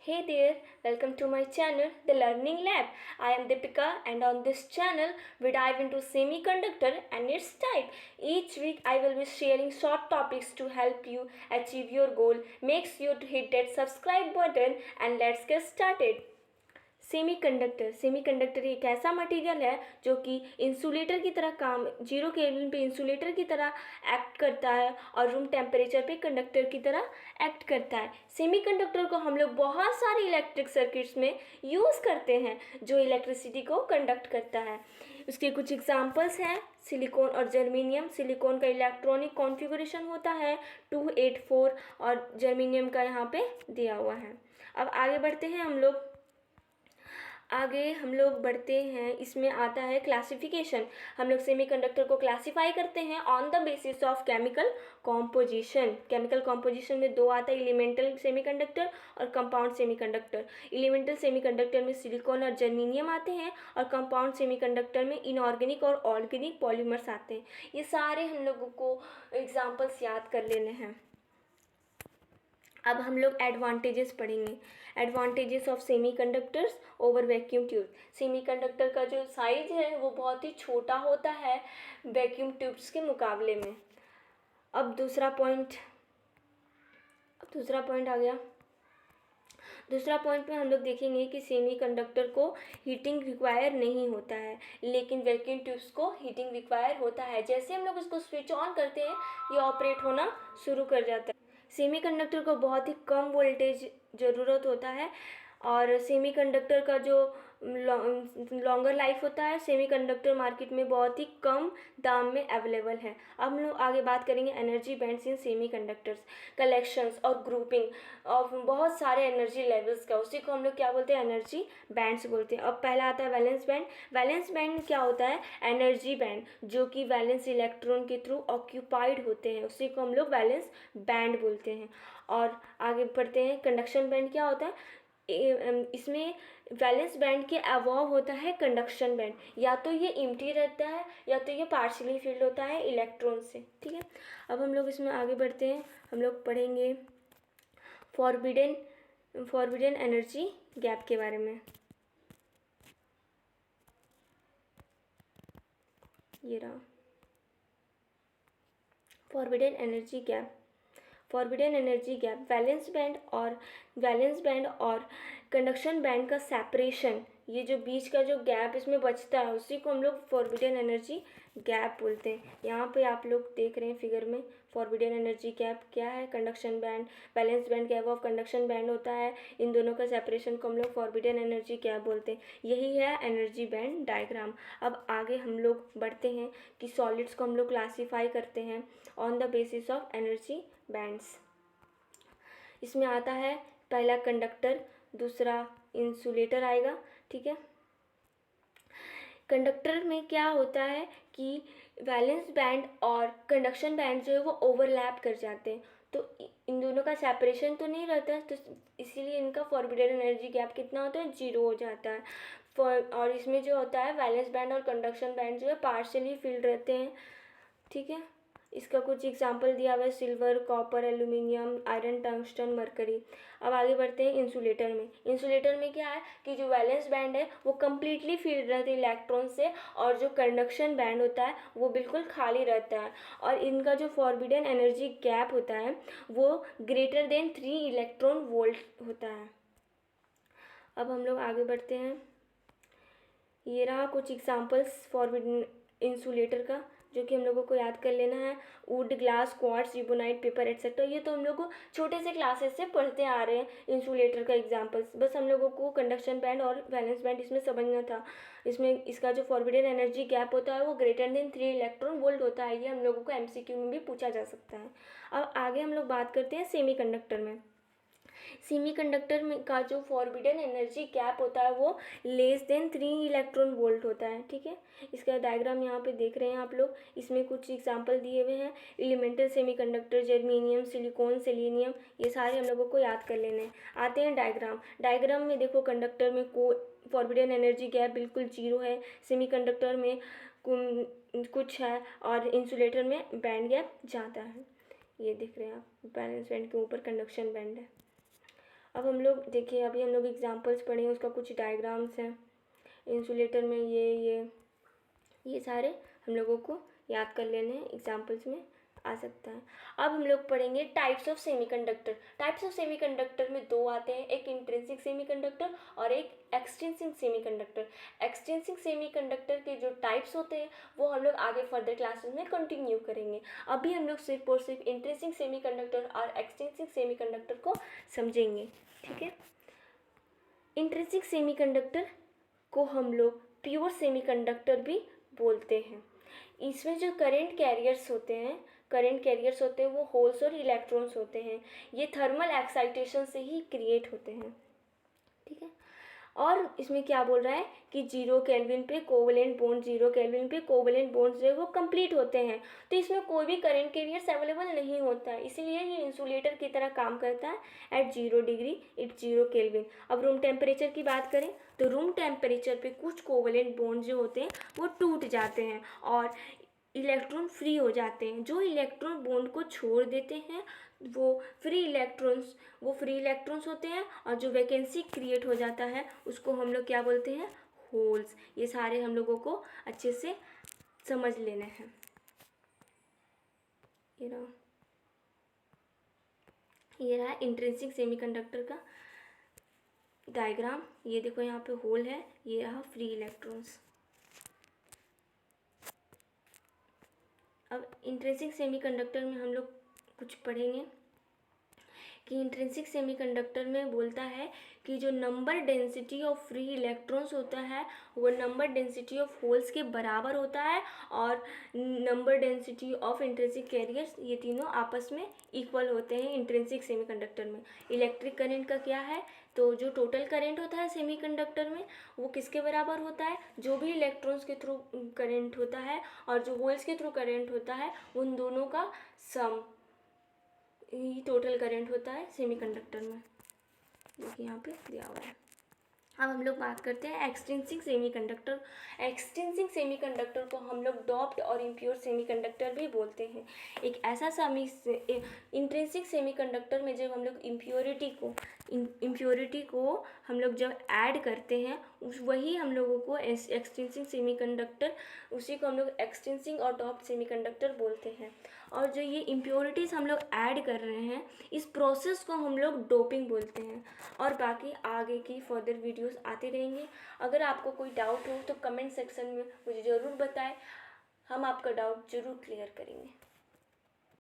Hey there, welcome to my channel, The Learning Lab. I am Deepika, and on this channel, we dive into semiconductor and its type. Each week, I will be sharing short topics to help you achieve your goal. Make sure to hit that subscribe button and let's get started. Semiconductor एक ऐसा material है जो कि insulator की तरह काम, zero kelvin पे insulator की तरह एक्ट करता है और रूम टेम्परेचर पे कंडक्टर की तरह एक्ट करता है। सेमीकंडक्टर को हम लोग बहुत सारे इलेक्ट्रिक सर्किट्स में यूज़ करते हैं जो इलेक्ट्रिसिटी को कंडक्ट करता है। उसके कुछ एग्जांपल्स हैं सिलिकॉन और जर्मेनियम। सिलिकॉन का इलेक्ट्रॉनिक कॉन्फ़िगरेशन होता है 284 और जर्मेनियम का यहाँ पे दिया हुआ है। अब आगे बढ़ते हैं बढ़ते हैं। इसमें आता है क्लासिफिकेशन। हम लोग सेमीकंडक्टर को क्लासिफाई करते हैं on the basis of chemical composition. Chemical composition में दो आता है, एलिमेंटल सेमीकंडक्टर और कंपाउंड सेमीकंडक्टर। एलिमेंटल सेमीकंडक्टर में सिलिकॉन और जर्मेनियम आते हैं और कंपाउंड सेमीकंडक्टर में इनऑर्गेनिक और ऑर्गेनिक पॉलीमर्स आते हैं। ये सारे हम लोगों को एग्जाम्पल्स याद कर लेने हैं। अब हम लोग एडवांटेजेस पढ़ेंगे। Advantages of semiconductors over vacuum tube. Semiconductor का जो साइज है वो बहुत ही छोटा होता है वैक्यूम ट्यूब्स के मुकाबले में। अब दूसरा पॉइंट आ गया। दूसरा पॉइंट में हम लोग देखेंगे कि सेमीकंडक्टर को हीटिंग रिक्वायर नहीं होता है, लेकिन वैक्यूम ट्यूब्स को हीटिंग रिक्वायर होता है। जैसे हम लोग इसको स्विच ऑन करते हैं ये ऑपरेट होना शुरू कर जाता है। सेमीकंडक्टर को बहुत ही कम वोल्टेज ज़रूरत होता है और सेमीकंडक्टर का जो लॉन्गर लाइफ होता है, सेमीकंडक्टर मार्केट में बहुत ही कम दाम में अवेलेबल है। अब हम लोग आगे बात करेंगे एनर्जी बैंड्स इन सेमीकंडक्टर्स, कलेक्शंस और ग्रुपिंग ऑफ बहुत सारे एनर्जी लेवल्स का, उसी को हम लोग क्या बोलते हैं, एनर्जी बैंड्स बोलते हैं। अब पहला आता है वैलेंस बैंड। वैलेंस बैंड क्या होता है, एनर्जी बैंड जो कि वैलेंस इलेक्ट्रॉन के थ्रू ऑक्यूपाइड होते हैं, उसी को हम लोग वैलेंस बैंड बोलते हैं। और आगे बढ़ते हैं, कंडक्शन बैंड क्या होता है, इसमें वैलेंस बैंड के अबव होता है कंडक्शन बैंड। या तो ये एम्प्टी रहता है या तो ये पार्शियली फिल्ड होता है इलेक्ट्रॉन से। ठीक है, अब हम लोग इसमें आगे बढ़ते हैं। हम लोग पढ़ेंगे फॉरबिडन एनर्जी गैप के बारे में। ये रहा forbidden energy gap. Valence band और कंडक्शन बैंड का सेपरेशन, ये जो बीच का जो गैप इसमें बचता है उसी को हम लोग फॉरबिडन एनर्जी गैप बोलते हैं। यहाँ पे आप लोग देख रहे हैं फिगर में फॉरबिडन एनर्जी गैप क्या है, कंडक्शन बैंड, वैलेंस बैंड के अबव कंडक्शन बैंड होता है, इन दोनों का सेपरेशन को हम लोग फॉरबिडन एनर्जी गैप बोलते हैं। यही है एनर्जी बैंड डायग्राम। अब आगे हम लोग बढ़ते हैं कि सॉलिड्स को हम लोग क्लासीफाई करते हैं on the basis of energy bands. इसमें आता है पहला कंडक्टर, दूसरा इंसुलेटर आएगा। ठीक है, कंडक्टर में क्या होता है कि वैलेंस बैंड और कंडक्शन बैंड जो है वो ओवरलैप कर जाते हैं, तो इन दोनों का सेपरेशन तो नहीं रहता है, तो इसीलिए इनका फॉरबिडन एनर्जी गैप कितना होता है, 0 हो जाता है। और इसमें जो होता है वैलेंस बैंड और कंडक्शन बैंड जो है पार्शियली फिल्ड रहते हैं। ठीक है, इसका कुछ एग्जाम्पल दिया हुआ है, silver, copper, aluminium, iron, tungsten, mercury. अब आगे बढ़ते हैं इंसुलेटर में। इंसुलेटर में क्या है कि जो वैलेंस बैंड है वो कम्प्लीटली फिल्ड रहते हैं इलेक्ट्रॉन से, और जो कंडक्शन बैंड होता है वो बिल्कुल खाली रहता है, और इनका जो फॉरबिडन एनर्जी गैप होता है वो ग्रेटर देन 3 इलेक्ट्रॉन वोल्ट होता है। अब हम लोग आगे बढ़ते हैं। ये रहा कुछ एग्जाम्पल्स फॉरबिडन इंसुलेटर का जो कि हम लोगों को याद कर लेना है। Wood, glass, quartz, ebonite, paper etcetera. ये तो हम लोग को छोटे से क्लासेस से पढ़ते आ रहे हैं इंसुलेटर का एग्जांपल्स। बस हम लोगों को कंडक्शन बैंड और वैलेंस बैंड इसमें समझना था। इसमें इसका जो फॉरबिडन एनर्जी गैप होता है वो ग्रेटर देन 3 इलेक्ट्रॉन वोल्ट होता है। ये हम लोगों को MCQ में भी पूछा जा सकता है। अब आगे हम लोग बात करते हैं सेमीकंडक्टर में। सेमीकंडक्टर में का जो फॉरबिडन एनर्जी गैप होता है वो लेस देन 3 इलेक्ट्रॉन वोल्ट होता है। ठीक है, इसका डायग्राम यहाँ पे देख रहे हैं आप लोग। इसमें कुछ एग्जांपल दिए हुए हैं, elemental semiconductor, germanium, silicon, selenium, ये सारे हम लोगों को याद कर लेने हैं। आते हैं डायग्राम में देखो कंडक्टर में फॉरबिडन एनर्जी गैप बिल्कुल 0 है, सेमीकंडक्टर में कुछ है और इंसुलेटर में बैंड गैप ज़्यादा है। ये देख रहे हैं आप, बैलेंस बैंड के ऊपर कंडक्शन बैंड है। अब हम लोग देखिए, अभी हम लोग एग्जांपल्स पढ़े, उसका कुछ डायग्राम्स हैं इंसुलेटर में। ये सारे हम लोगों को याद कर लेने हैं, एग्जांपल्स में आ सकता है। अब हम लोग पढ़ेंगे types of semiconductor. Types of semiconductor में दो आते हैं, एक इंट्रिंसिक सेमीकंडक्टर और एक एक्सट्रिंसिक सेमीकंडक्टर। एक्सट्रिंसिक सेमीकंडक्टर के जो टाइप्स होते हैं वो हम लोग आगे फर्दर क्लासेस में कंटिन्यू करेंगे। अभी हम लोग सिर्फ और सिर्फ इंट्रिंसिक सेमीकंडक्टर और एक्सट्रिंसिक सेमीकंडक्टर को समझेंगे, ठीक है। इंट्रिंसिक सेमीकंडक्टर को हम लोग प्योर सेमीकंडक्टर भी बोलते हैं। इसमें जो करंट कैरियर्स होते हैं वो होल्स और इलेक्ट्रॉन्स होते हैं। ये थर्मल एक्साइटेशन से ही क्रिएट होते हैं, ठीक है। और इसमें क्या बोल रहा है कि 0 केल्विन पे कोवेलेंट बॉन्ड, 0 केल्विन पे कोवेलेंट बॉन्ड जो है वो कंप्लीट होते हैं। तो इसमें कोई भी करंट कैरियर्स अवेलेबल नहीं होता है, इसीलिए ये इंसुलेटर की तरह काम करता है एट 0 डिग्री एट 0 केल्विन। अब रूम टेम्परेचर की बात करें तो रूम टेम्परेचर पे कुछ कोवेलेंट बॉन्ड जो होते हैं वो टूट जाते हैं और इलेक्ट्रॉन फ्री हो जाते हैं। जो इलेक्ट्रॉन बॉन्ड को छोड़ देते हैं वो फ्री इलेक्ट्रॉन्स होते हैं, और जो वैकेंसी क्रिएट हो जाता है उसको हम लोग क्या बोलते हैं, होल्स। ये सारे हम लोगों को अच्छे से समझ लेने हैं। ये रहा इंट्रिंसिक सेमीकंडक्टर का डायग्राम। ये देखो यहाँ पे होल है, ये रहा फ्री इलेक्ट्रॉन्स। अब इंट्रिंसिक सेमीकंडक्टर में हम लोग कुछ पढ़ेंगे कि इंट्रिंसिक सेमीकंडक्टर में बोलता है कि जो number density of free electrons होता है वो नंबर डेंसिटी ऑफ होल्स के बराबर होता है, और number density of intrinsic carriers, ये तीनों आपस में इक्वल होते हैं इंट्रिंसिक सेमीकंडक्टर में। इलेक्ट्रिक करंट का क्या है, तो जो टोटल करंट होता है सेमीकंडक्टर में वो किसके बराबर होता है, जो भी इलेक्ट्रॉन्स के थ्रू करंट होता है और जो होल्स के थ्रू करंट होता है उन दोनों का सम ही टोटल करंट होता है सेमीकंडक्टर में, जो कि यहाँ पे दिया हुआ है। अब हम लोग बात करते हैं एक्सट्रिंसिक सेमीकंडक्टर। एक्सट्रिंसिक सेमीकंडक्टर को हम लोग डॉप्ड और इम्प्योर सेमीकंडक्टर भी बोलते हैं। एक ऐसा इंट्रिंसिक सेमीकंडक्टर में जब हम लोग इम्प्योरिटी को हम लोग जब ऐड करते हैं वही हम लोगों को एक्सट्रिंसिक सेमीकंडक्टर, उसी को हम लोग एक्सट्रिंसिक और डॉप्ड सेमीकंडक्टर बोलते हैं। और जो ये इम्प्योरिटीज़ हम लोग ऐड कर रहे हैं इस प्रोसेस को हम लोग डोपिंग बोलते हैं। और बाकी आगे की फर्दर वीडियोस आते रहेंगे। अगर आपको कोई डाउट हो तो कमेंट सेक्शन में मुझे ज़रूर बताएं, हम आपका डाउट ज़रूर क्लियर करेंगे।